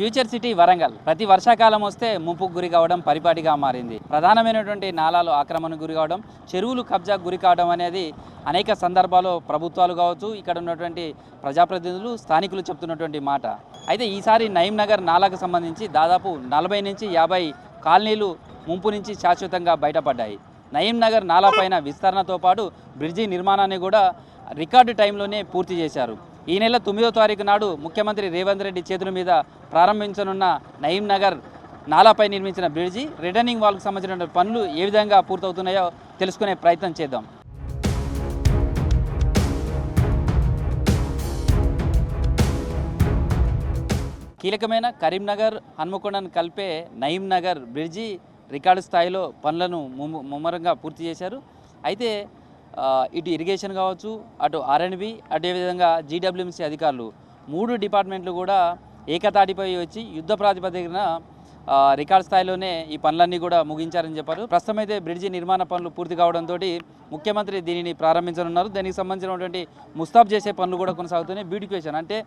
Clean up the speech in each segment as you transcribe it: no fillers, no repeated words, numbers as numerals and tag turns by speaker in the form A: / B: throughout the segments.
A: Future city Warangal ప్రతి వర్షాకాలం వస్తే ముంపుకు గురి కావడం పరిపాటిగా మారింది. ప్రధానమైనటువంటి నాలాలు ఆక్రమణకు గురి కావడం, చెరువులు కబ్జాకు గురి కావడం అనేది అనేక సందర్భాల్లో ప్రభుత్వాలు కావచ్చు, ఇక్కడ ఉన్నటువంటి ప్రజాప్రతినిధులు, స్థానికులు చెప్తున్నటువంటి మాట. అయితే ఈసారి నయీం నగర్ నాలాకు సంబంధించి దాదాపు 40 నుంచి 50 కాలనీలు ముంపు నుంచి శాశ్వతంగా బయటపడ్డాయి. నయీం నగర్ నాలా పైన విస్తరణతో పాటు బ్రిడ్జి నిర్మాణాన్ని కూడా రికార్డు టైంలోనే పూర్తి చేశారు. ఈ నెల 9వ తారీఖు నాడు ముఖ్యమంత్రి రేవంత్ రెడ్డి చేతుల మీద ప్రారంభించనున్న నయీం నగర్ నాలాపై నిర్మించిన బ్రిడ్జి రిటర్నింగ్ వాల్కు సంబంధించిన పనులు ఏ విధంగా పూర్తవుతున్నాయో తెలుసుకునే ప్రయత్నం చేద్దాం. కీలకమైన కరీంనగర్ హన్మకొండను కలిపే నయీం నగర్ బ్రిడ్జి రికార్డు స్థాయిలో పనులను ముమ్మరంగా పూర్తి చేశారు. అయితే ఇటు ఇరిగేషన్ కావచ్చు, అటు ఆర్ఎండ్బి, అదేవిధంగా జీడబ్ల్యూఎంసీ అధికారులు 3 డిపార్ట్మెంట్లు కూడా ఏకతాటిపై వచ్చి యుద్ధ ప్రాతిపదికన రికార్డు స్థాయిలోనే ఈ పనులన్నీ కూడా ముగించారని చెప్పారు. ప్రస్తుతం అయితే బ్రిడ్జి నిర్మాణ పనులు పూర్తి కావడంతో ముఖ్యమంత్రి దీనిని ప్రారంభించనున్నారు. దానికి సంబంధించినటువంటి ముస్తాబ్ చేసే పనులు కూడా కొనసాగుతున్నాయి. బ్యూటిఫికేషన్ అంటే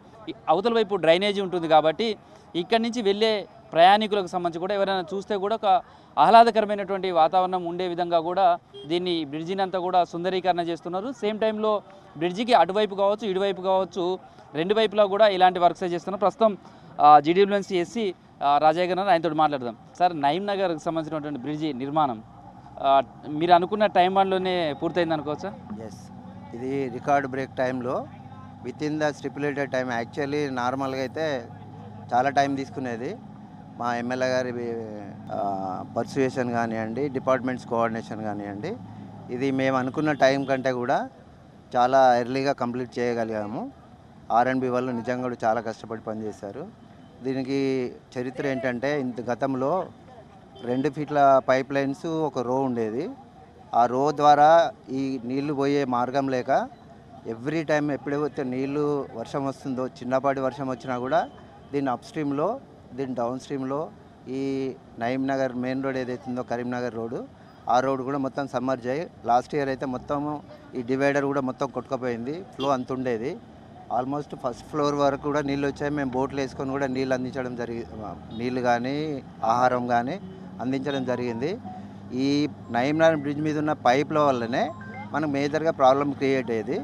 A: అవతల వైపు డ్రైనేజీ ఉంటుంది కాబట్టి ఇక్కడి నుంచి వెళ్ళే ప్రయాణికులకు సంబంధించి కూడా ఎవరైనా చూస్తే కూడా ఒక ఆహ్లాదకరమైనటువంటి వాతావరణం ఉండే విధంగా కూడా దీన్ని బ్రిడ్జిని అంతా కూడా సుందరీకరణ చేస్తున్నారు. సేమ్ టైంలో బ్రిడ్జికి అటువైపు కావచ్చు, ఇటువైపు కావచ్చు, 2 వైపులా కూడా ఇలాంటి వర్క్స్ చేస్తున్నారు. ప్రస్తుతం జీడబ్ల్యూఎంసీ ఎస్సీ రాజయ్య గారు ఆయనతో మాట్లాడదాం. సార్, నయీం నగర్కి సంబంధించినటువంటి బ్రిడ్జి నిర్మాణం మీరు అనుకున్న టైం వన్లోనే పూర్తయింది అనుకోవచ్చా?
B: ఎస్, ఇది రికార్డ్ బ్రేక్ టైంలో with in the stipulated time. Actually నార్మల్గా అయితే చాలా టైం తీసుకునేది. మా ఎమ్మెల్యే గారి పర్సుయేషన్ కానివ్వండి, డిపార్ట్మెంట్స్ కోఆర్డినేషన్ కానివ్వండి, ఇది మేము అనుకున్న టైం కంటే కూడా చాలా ఎర్లీగా కంప్లీట్ చేయగలిగాము. ఆర్ఎండ్బి వాళ్ళు నిజంగా కూడా చాలా కష్టపడి పనిచేశారు. దీనికి చరిత్ర ఏంటంటే, గతంలో 2 ఫీట్ల పైప్ లైన్స్ ఒక రో ఉండేది. ఆ రో ద్వారా ఈ నీళ్లు పోయే మార్గం లేక ఎవ్రీ టైం ఎప్పుడైతే నీళ్లు వర్షం వస్తుందో, చిన్నపాటి వర్షం వచ్చినా కూడా దీని అప్ స్ట్రీమ్లో, దీని డౌన్ స్ట్రీమ్లో ఈ నయీం నగర్ మెయిన్ రోడ్ ఏదైతుందో కరీంనగర్ రోడ్డు, ఆ రోడ్ కూడా మొత్తం సమ్మర్జ్ అయ్యి లాస్ట్ ఇయర్ అయితే మొత్తం ఈ డివైడర్ కూడా మొత్తం కొట్టుకుపోయింది. ఫ్లో అంత ఉండేది. ఆల్మోస్ట్ ఫస్ట్ ఫ్లోర్ వరకు కూడా నీళ్ళు వచ్చాయి. మేము బోట్లు వేసుకొని కూడా నీళ్ళు అందించడం నీళ్ళు కానీ ఆహారం కానీ అందించడం జరిగింది. ఈ నయీం నగర్ బ్రిడ్జ్ మీద ఉన్న పైప్ల వల్లనే మనకు మేజర్గా ప్రాబ్లం క్రియేట్ అయ్యేది.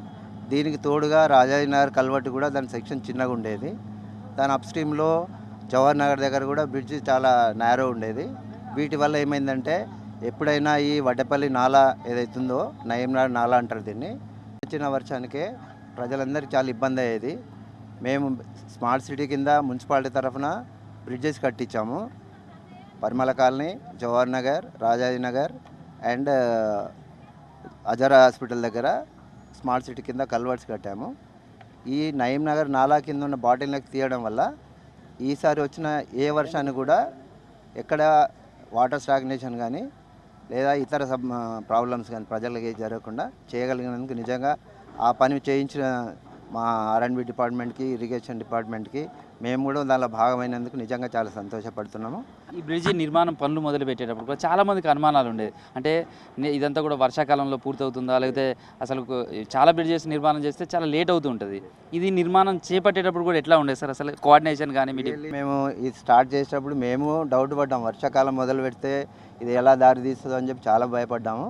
B: దీనికి తోడుగా రాజాజీ నగర్ కల్వర్టు కూడా దాని సెక్షన్ చిన్నగా ఉండేది. దాని అప్ స్ట్రీమ్లో జవహర్ నగర్ దగ్గర కూడా బ్రిడ్జ్ చాలా నేరో ఉండేది. వీటి వల్ల ఏమైందంటే, ఎప్పుడైనా ఈ వడ్డేపల్లి నాలా ఏదైతుందో నయీం నగర్ నాలా అంటారు దీన్ని, వచ్చిన వర్షానికే ప్రజలందరికీ చాలా ఇబ్బంది అయ్యేది. మేము స్మార్ట్ సిటీ కింద మున్సిపాలిటీ తరఫున బ్రిడ్జెస్ కట్టించాము. Parimala colony, Jawahar Nagar, Rajaji Nagar and Ajara hospital దగ్గర స్మార్ట్ సిటీ కింద కల్వర్ట్స్ కట్టాము. ఈ నయీం నగర్ నాలా కింద ఉన్న బాటిల్ని తీయడం వల్ల ఈసారి వచ్చిన ఏ వర్షాన్ని కూడా ఎక్కడ వాటర్ స్టాగ్నేషన్ కానీ లేదా ఇతర ప్రాబ్లమ్స్ కానీ ప్రజలకి జరగకుండా చేయగలిగినందుకు నిజంగా ఆ పని చేయించిన మా ఆర్ఎండ్బి డిపార్ట్మెంట్కి, ఇరిగేషన్ డిపార్ట్మెంట్కి మేము కూడా దానిలో భాగమైనందుకు నిజంగా చాలా సంతోషపడుతున్నాము.
A: ఈ బ్రిడ్జి నిర్మాణం పనులు మొదలుపెట్టేటప్పుడు కూడా చాలామందికి అనుమానాలు ఉండేది. అంటే ఇదంతా కూడా వర్షాకాలంలో పూర్తవుతుందా, లేకపోతే అసలు చాలా బ్రిడ్జెస్ నిర్మాణం చేస్తే చాలా లేట్ అవుతూ ఉంటుంది. ఇది నిర్మాణం చేపట్టేటప్పుడు కూడా ఎట్లా ఉండేది సార్? అసలు కోఆర్డినేషన్ కానీ
B: మేము ఇది స్టార్ట్ చేసేటప్పుడు మేము డౌట్ పడ్డాము. వర్షాకాలం మొదలు పెడితే ఇది ఎలా దారి తీస్తుందో అని చెప్పి చాలా భయపడ్డాము.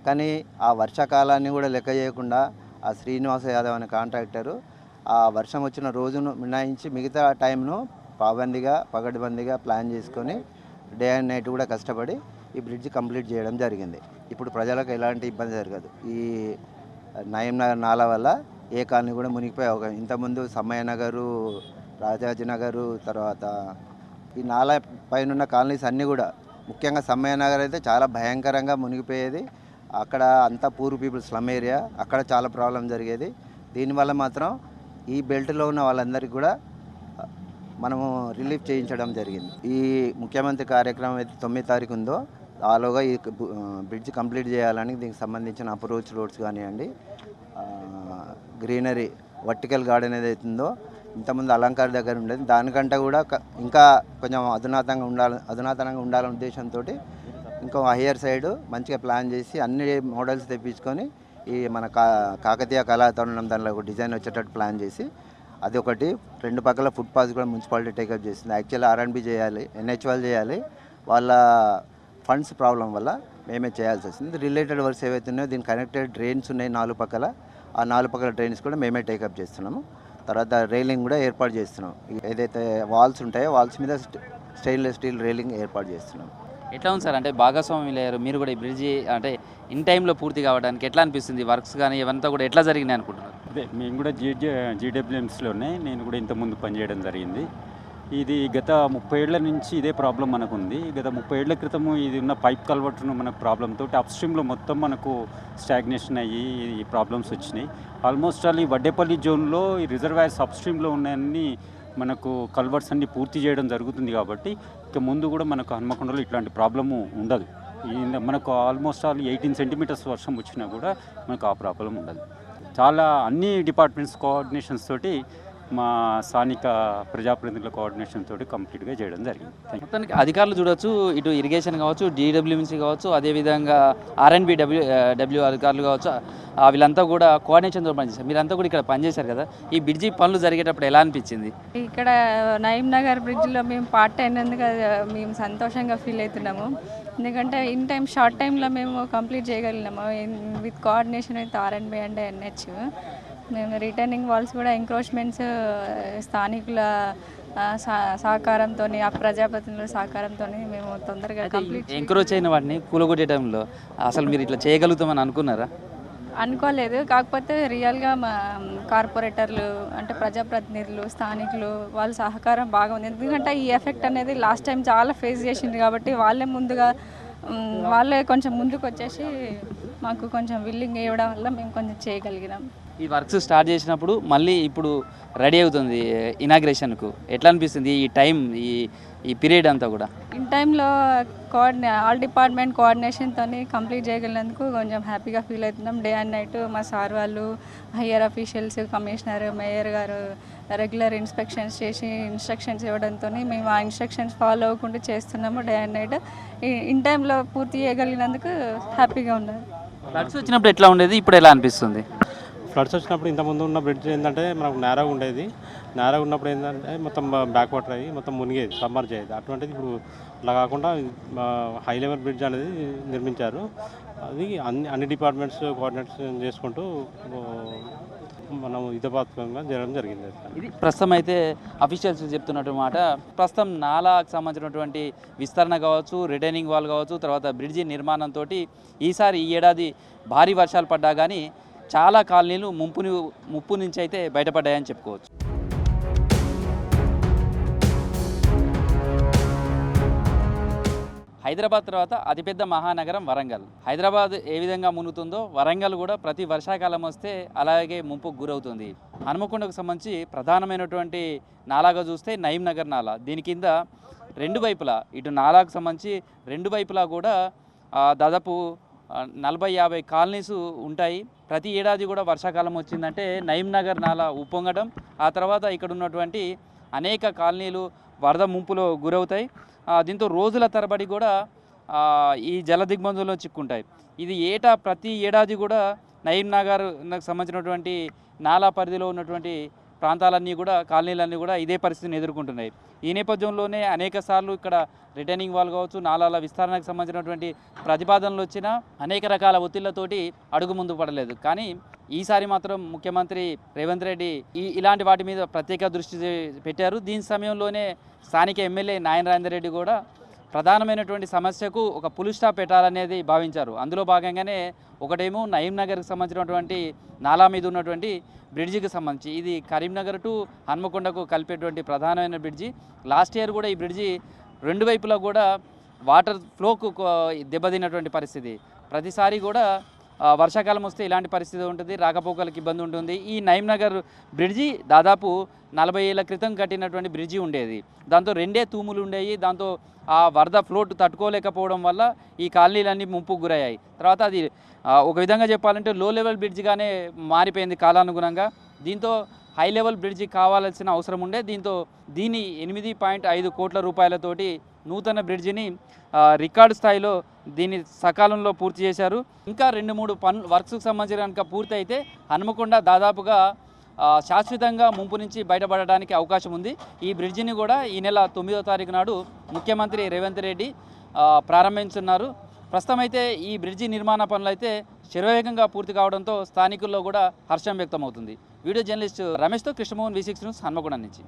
B: కానీ ఆ వర్షాకాలాన్ని కూడా లెక్క చేయకుండా ఆ శ్రీనివాస యాదవ్ అనే కాంట్రాక్టరు ఆ వర్షం వచ్చిన రోజును మినహాయించి మిగతా టైంను పగడ్బందీగా ప్లాన్ చేసుకొని డే అండ్ నైట్ కూడా కష్టపడి ఈ బ్రిడ్జ్ కంప్లీట్ చేయడం జరిగింది. ఇప్పుడు ప్రజలకు ఎలాంటి ఇబ్బంది జరగదు. ఈ నయీం నగర్ నాలా వల్ల ఏ కాలనీ కూడా మునిగిపోయి, ఇంతకుముందు సమ్మయ్య నగరు, రాజాజీ నగరు, తర్వాత ఈ నాలా పైన ఉన్న కాలనీస్ అన్నీ కూడా, ముఖ్యంగా సమ్మయ్య నగర్ అయితే చాలా భయంకరంగా మునిగిపోయేది. అక్కడ అంతా పూర్ పీపుల్ స్లమ్ ఏరియా, అక్కడ చాలా ప్రాబ్లం జరిగేది. దీనివల్ల మాత్రం ఈ బెల్ట్లో ఉన్న వాళ్ళందరికీ కూడా మనము రిలీఫ్ చేయించడం జరిగింది. ఈ ముఖ్యమంత్రి కార్యక్రమం అయితే 9వ తారీఖు ఉందో ఆలోగా ఈ బ్రిడ్జ్ కంప్లీట్ చేయాలని దీనికి సంబంధించిన అప్రోచ్ రోడ్స్ కానివ్వండి, గ్రీనరీ వర్టికల్ గార్డెన్ ఏదైతుందో ఇంతకుముందు అలంకార్ దగ్గర ఉండేది, దానికంటే కూడా ఇంకా కొంచెం అధునాతనంగా ఉండాలనే ఉద్దేశంతో ఇంకో హయ్యర్ సైడ్ మంచిగా ప్లాన్ చేసి అన్ని మోడల్స్ తెప్పించుకొని ఈ మన కాకతీయ కళాతరుణం దానిలో ఒక డిజైన్ వచ్చేటట్టు ప్లాన్ చేసి అది ఒకటి. రెండు పక్కల ఫుట్పాత్ కూడా మున్సిపాలిటీ టేకప్ చేసింది. యాక్చువల్లీ ఆర్ఎండ్బి చేయాలి, ఎన్హెచ్ఎల్ చేయాలి. వాళ్ళ ఫండ్స్ ప్రాబ్లం వల్ల మేమే చేయాల్సి వస్తుంది. రిలేటెడ్ వర్క్స్ ఏవైతే ఉన్నాయో దీనికి కనెక్టెడ్ డ్రైన్స్ ఉన్నాయి 4 పక్కల. ఆ 4 పక్కల డ్రైన్స్ కూడా మేమే టేకప్ చేస్తున్నాము. తర్వాత రైలింగ్ కూడా ఏర్పాటు చేస్తున్నాం. ఏదైతే వాల్స్ ఉంటాయో వాల్స్ మీద స్టెయిన్లెస్ స్టీల్ రైలింగ్ ఏర్పాటు చేస్తున్నాం.
A: ఎట్లా ఉంది సార్, అంటే భాగస్వాములు అయ్యారు మీరు కూడా ఈ బ్రిడ్జి అంటే ఇన్ టైంలో పూర్తి కావడానికి ఎట్లా అనిపిస్తుంది? వర్క్స్ కానీ ఇవంతా కూడా ఎట్లా జరిగినాయి అనుకుంటున్నారు?
C: అదే మేము కూడా జీడబ్ల్యూఎంసీలోనే నేను కూడా ఇంతకుముందు పనిచేయడం జరిగింది. ఇది గత 30 ఏళ్ల నుంచి ఇదే ప్రాబ్లం మనకు ఉంది. గత 30 ఏళ్ల క్రితము ఇది ఉన్న పైప్ కల్వర్ట్ను మనకు ప్రాబ్లంతో అప్ స్ట్రీమ్లో మొత్తం మనకు స్టాగ్నేషన్ అయ్యి ఈ ప్రాబ్లమ్స్ వచ్చినాయి. ఆల్మోస్ట్ ఆల్ ఈ వడ్డేపల్లి జోన్లో ఈ రిజర్వాయర్స్ అప్ స్ట్రీమ్లో ఉన్నాయన్నీ మనకు కల్వర్ట్స్ అన్ని పూర్తి చేయడం జరుగుతుంది. కాబట్టి ఇక ముందు కూడా మనకు హన్మకొండలో ఇట్లాంటి ప్రాబ్లము ఉండదు. మనకు ఆల్మోస్ట్ ఆల్ 18 సెంటీమీటర్స్ వర్షం వచ్చినా కూడా మనకు ఆ ప్రాబ్లం ఉండదు. చాలా అన్ని డిపార్ట్మెంట్స్ కోఆర్డినేషన్స్ తోటి మా స్థానిక ప్రజాప్రతినిధుల కోఆర్డినేషన్ తోటి కంప్లీట్గా చేయడం జరిగింది.
A: మొత్తానికి అధికారులు చూడొచ్చు, ఇటు ఇరిగేషన్ కావచ్చు, జీడబ్ల్యూఎంసీ కావచ్చు, అదేవిధంగా ఆర్ఎండ్బి డబ్ల్యూ అధికారులు కావచ్చు, వీళ్ళంతా కూడా కోఆర్డినేషన్తో పనిచేశారు. మీరంతా కూడా ఇక్కడ పనిచేశారు కదా, ఈ బ్రిడ్జి పనులు జరిగేటప్పుడు ఎలా అనిపించింది?
D: ఇక్కడ నయీం నగర్ బ్రిడ్జ్లో మేము పార్ట్ అయినందుకు మేము సంతోషంగా ఫీల్ అవుతున్నాము. ఎందుకంటే ఇన్ టైం షార్ట్ టైంలో మేము కంప్లీట్ చేయగలిగినాము విత్ కోఆర్డినేషన్ విత్ ఆర్ఎండ్బి అండ్ ఎన్హెచ్. మేము రిటర్నింగ్ వాల్స్ కూడా ఎంక్రోచ్మెంట్స్ స్థానికుల సహకారంతో, ఆ ప్రజాప్రతినిధుల సహకారంతో మేము తొందరగా కంప్లీట్.
A: ఎంక్రోచ్ అయిన వాటిని కూలగొట్టే టైంలో అసలు మీరు ఇట్లా చేయగలుగుతామని అనుకున్నారా?
D: అనుకోలేదు. కాకపోతే రియల్గా మా కార్పొరేటర్లు అంటే ప్రజాప్రతినిధులు, స్థానికులు వాళ్ళ సహకారం బాగా ఉంది. ఎందుకంటే ఈ ఎఫెక్ట్ అనేది లాస్ట్ టైం చాలా ఫేస్ చేసింది కాబట్టి వాళ్ళే కొంచెం ముందుకు వచ్చేసి మాకు కొంచెం విల్లింగ్ ఇవ్వడం వల్ల మేము కొంచెం చేయగలిగినాం.
A: ఈ వర్క్స్ స్టార్ట్ చేసినప్పుడు మళ్ళీ ఇప్పుడు రెడీ అవుతుంది ఇనాగ్రేషన్కు, ఎట్లా అనిపిస్తుంది ఈ టైం, ఈ పీరియడ్ అంతా కూడా?
D: ఇన్ టైంలో ఆల్ డిపార్ట్మెంట్ కోఆర్డినేషన్తో కంప్లీట్ చేయగలిగినందుకు కొంచెం హ్యాపీగా ఫీల్ అవుతున్నాం. డే అండ్ నైట్ మా సార్ వాళ్ళు, హయ్యర్ అఫీషియల్స్, కమిషనర్, మేయర్ గారు రెగ్యులర్ ఇన్స్పెక్షన్స్ చేసి ఇన్స్ట్రక్షన్స్ ఇవ్వడంతో మేము ఆ ఇన్స్ట్రక్షన్స్ ఫాలో అవ్వకుండా చేస్తున్నాము డే అండ్ నైట్. ఇన్ టైంలో పూర్తి చేయగలిగినందుకు హ్యాపీగా ఉన్నారు.
A: ఫ్లడ్స్ వచ్చినప్పుడు ఎట్లా ఉండేది, ఇప్పుడు ఎలా అనిపిస్తుంది?
E: ఫ్లడ్స్ వచ్చినప్పుడు ఇంతకుముందు ఉన్న బ్రిడ్జ్ ఏంటంటే మనకు నేరగా ఉండేది. నేరగా ఉన్నప్పుడు ఏంటంటే మొత్తం బ్యాక్ వాటర్ అయ్యి మొత్తం మునిగేది, సబ్మర్జ్ అయ్యేది. అటువంటిది ఇప్పుడు అలా కాకుండా హై లెవెల్ బ్రిడ్జ్ అనేది నిర్మించారు. అది అన్ని డిపార్ట్మెంట్స్ కోఆర్డినేషన్ చేసుకుంటూ మనం హితపాత్మకంగా చేయడం జరిగింది.
A: ఇది ప్రస్తుతం అయితే అఫీషియల్స్ చెప్తున్నట్టు మాట, ప్రస్తుతం నాలాకు సంబంధించినటువంటి విస్తరణ కావచ్చు, రిటైనింగ్ వాల్ కావచ్చు, తర్వాత బ్రిడ్జి నిర్మాణంతో ఈ ఏడాది భారీ వర్షాలు పడ్డా కానీ చాలా కాలనీలు ముప్పు నుంచి అయితే బయటపడ్డాయని చెప్పుకోవచ్చు. హైదరాబాద్ తర్వాత అతిపెద్ద మహానగరం వరంగల్. హైదరాబాద్ ఏ విధంగా మునుగుతుందో వరంగల్ కూడా ప్రతి వర్షాకాలం వస్తే అలాగే ముంపుకు గురవుతుంది. హనుమకొండకు సంబంధించి ప్రధానమైనటువంటి నాలాగా చూస్తే నయీం నగర్ నాలా. దీని కింద రెండు వైపులా, ఇటు నాలాకు సంబంధించి రెండు వైపులా కూడా దాదాపు 40-50 కాలనీస్ ఉంటాయి. ప్రతి ఏడాది కూడా వర్షాకాలం వచ్చిందంటే నయీం నగర్ నాలా ఉప్పొంగడం, ఆ తర్వాత ఇక్కడ ఉన్నటువంటి అనేక కాలనీలు వరద ముంపులో గురవుతాయి. దీంతో రోజుల తరబడి కూడా ఈ జల దిగ్బంధంలో చిక్కుంటాయి. ఇది ప్రతి ఏడాది కూడా నయీం నగర్కు సంబంధించినటువంటి నాలా పరిధిలో ఉన్నటువంటి ప్రాంతాలన్నీ కూడా, కాలనీలన్నీ కూడా ఇదే పరిస్థితిని ఎదుర్కొంటున్నాయి. ఈ నేపథ్యంలోనే అనేక సార్లు ఇక్కడ రిటర్నింగ్ వాల్ కావచ్చు, నాలాల విస్తరణకు సంబంధించినటువంటి ప్రతిపాదనలు వచ్చినా అనేక రకాల ఒత్తిళ్లతోటి అడుగు ముందు పడలేదు. కానీ ఈసారి మాత్రం ముఖ్యమంత్రి రేవంత్ రెడ్డి ఇలాంటి వాటి మీద ప్రత్యేక దృష్టి పెట్టారు. దీని సమయంలోనే స్థానిక ఎమ్మెల్యే నారాయణ రెడ్డి కూడా ప్రధానమైనటువంటి సమస్యకు ఒక పులి స్టాప్ పెట్టాలనేది భావించారు. అందులో భాగంగానే ఒకటేమో నయీం నగర్కి సంబంధించినటువంటి నాలా మీద ఉన్నటువంటి బ్రిడ్జికి సంబంధించి, ఇది కరీంనగర్ టు హన్మకొండకు కలిపేటువంటి ప్రధానమైన బ్రిడ్జి. లాస్ట్ ఇయర్ కూడా ఈ బ్రిడ్జి రెండు వైపులా కూడా వాటర్ ఫ్లోకు దెబ్బతిన్నటువంటి పరిస్థితి. ప్రతిసారి కూడా వర్షాకాలం వస్తే ఇలాంటి పరిస్థితి ఉంటుంది, రాకపోకలకు ఇబ్బంది ఉంటుంది. ఈ నయీం నగర్ బ్రిడ్జి దాదాపు 40 ఏళ్ల క్రితం కట్టినటువంటి బ్రిడ్జి ఉండేది. దాంతో 2 తూములు ఉండేవి. దాంతో ఆ వరద ఫ్లోట్ తట్టుకోలేకపోవడం వల్ల ఈ కాలనీలన్నీ ముంపుకు గురయ్యాయి. తర్వాత అది ఒక విధంగా చెప్పాలంటే లో లెవెల్ బ్రిడ్జిగానే మారిపోయింది కాలానుగుణంగా. దీంతో హై లెవెల్ బ్రిడ్జి కావాల్సిన అవసరం ఉండే. దీన్ని 8.5 కోట్ల రూపాయలతోటి నూతన బ్రిడ్జిని రికార్డు స్థాయిలో దీన్ని సకాలంలో పూర్తి చేశారు. ఇంకా 2-3 వర్క్స్కి సంబంధించిన కనుక పూర్తి అయితే హనుమకొండ దాదాపుగా శాశ్వతంగా ముంపు నుంచి బయటపడడానికి అవకాశం ఉంది. ఈ బ్రిడ్జిని కూడా ఈ నెల 9వ తారీఖు నాడు ముఖ్యమంత్రి రేవంత్ రెడ్డి ప్రారంభించున్నారు. ప్రస్తుతం అయితే ఈ బ్రిడ్జి నిర్మాణ పనులు అయితే శరవేగంగా పూర్తి కావడంతో స్థానికుల్లో కూడా హర్షం వ్యక్తమవుతుంది. వీడియో జర్నలిస్ట్ రమేష్తో కృష్ణమోహన్, V6 న్యూస్, హన్మకొండ నుంచి.